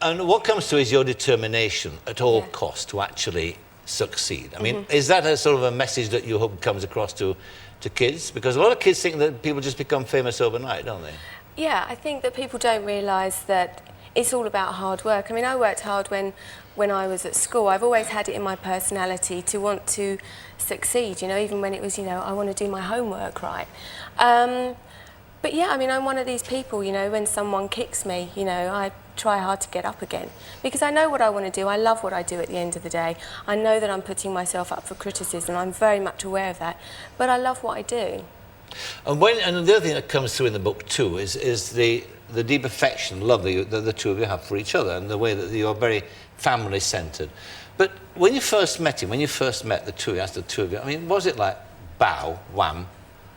And what comes to is your determination at all costs to actually succeed. I mean, is that a sort of a message that you hope comes across to kids? Because a lot of kids think that people just become famous overnight, don't they? Yeah, I think that people don't realise that it's all about hard work. I mean, I worked hard when I was at school. I've always had it in my personality to want to succeed, you know, even when it was, you know, I want to do my homework right. But yeah, I mean, I'm one of these people, you know, when someone kicks me, you know, I try hard to get up again because I know what I want to do. I love what I do at the end of the day. I know that I'm putting myself up for criticism. I'm very much aware of that, but I love what I do. And the other thing that comes through in the book too is the deep affection, love that the two of you have for each other, and the way that you're very family-centred. But when you first met him, when you first met the two of you, I mean, was it like bow, wham,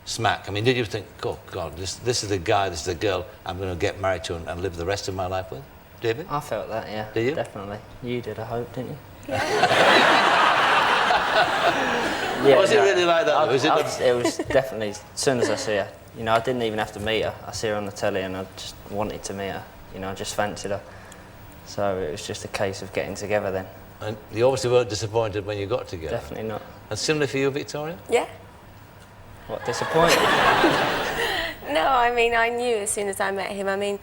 smack? I mean, did you think, oh God, this is the guy, this is the girl I'm going to get married to and live the rest of my life with? David? I felt that, yeah. Did you? Definitely. You did, I hope, didn't you? Yeah. Was it really like that? It was definitely, as soon as I see her, you know, I didn't even have to meet her. I see her on the telly and I just wanted to meet her. You know, I just fancied her. So it was just a case of getting together then. And you obviously weren't disappointed when you got together? Definitely not. And similar for you, Victoria? Yeah. What, disappointed? No, I mean, I knew as soon as I met him. I mean,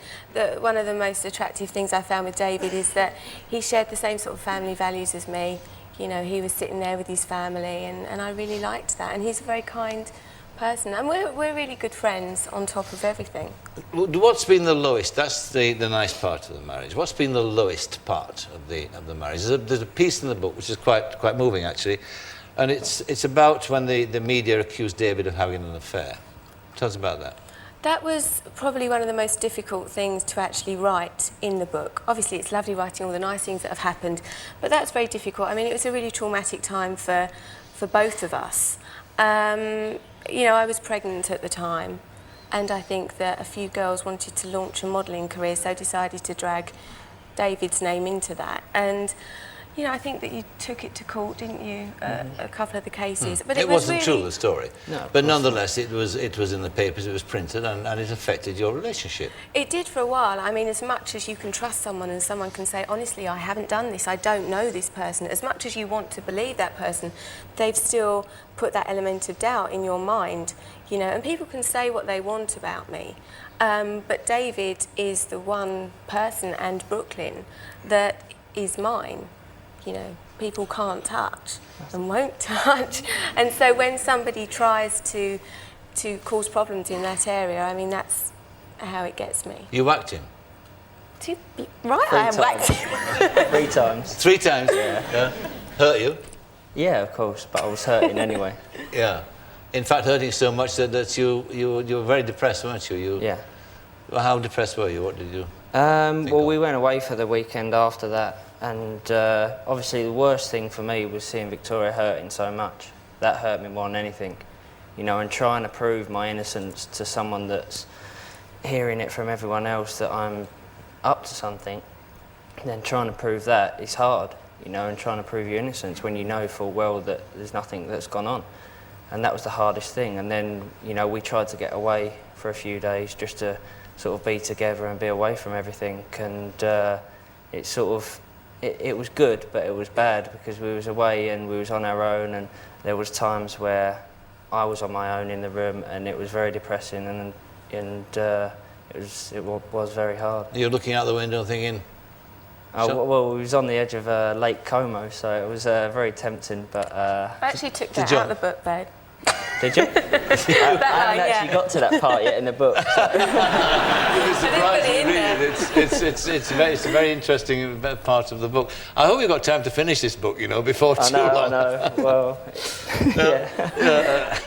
one of the most attractive things I found with David is that he shared the same sort of family values as me. You know, he was sitting there with his family and I really liked that. And he's a very kind person. And we're really good friends on top of everything. What's been the lowest? That's the nice part of the marriage. What's been the lowest part of the marriage? There's a piece in the book which is quite moving, actually. And it's about when the media accused David of having an affair. Tell us about that. That was probably one of the most difficult things to actually write in the book. Obviously, it's lovely writing all the nice things that have happened, but that's very difficult. I mean, it was a really traumatic time for both of us. You know, I was pregnant at the time, and I think that a few girls wanted to launch a modelling career, so decided to drag David's name into that. And you know, I think that you took it to court, didn't you? A couple of the cases, but it wasn't really true, the story. No, but nonetheless, it was in the papers. It was printed, and it affected your relationship. It did for a while. I mean, as much as you can trust someone and someone can say, honestly, I haven't done this, I don't know this person, as much as you want to believe that person, they've still put that element of doubt in your mind, you know, and people can say what they want about me. But David is the one person, and Brooklyn, that is mine. You know, people can't touch and won't touch. And so when somebody tries to cause problems in that area, I mean, that's how it gets me. You whacked him? Right, I have whacked him. 3 times. 3 times? Yeah. Hurt you? Yeah, of course, but I was hurting anyway. Yeah. In fact, hurting so much that you were very depressed, weren't you? Yeah. Well, how depressed were you? What did you well, we went away for the weekend after that. And obviously the worst thing for me was seeing Victoria hurting so much. That hurt me more than anything. You know, and trying to prove my innocence to someone that's hearing it from everyone else that I'm up to something, then trying to prove that is hard, you know, and trying to prove your innocence when you know full well that there's nothing that's gone on. And that was the hardest thing. And then, you know, we tried to get away for a few days just to sort of be together and be away from everything. And it sort of, it was good, but it was bad because we was away and we was on our own, and there was times where I was on my own in the room, and it was very depressing, and it was very hard. You're looking out the window thinking... Oh, well, we was on the edge of Lake Como, so it was very tempting, but... I actually took that out of the book, babe. Did you? I haven't actually got to that part yet in the book. So. It's a very interesting part of the book. I hope you've got time to finish this book, you know, before too long. I know. Well, yeah.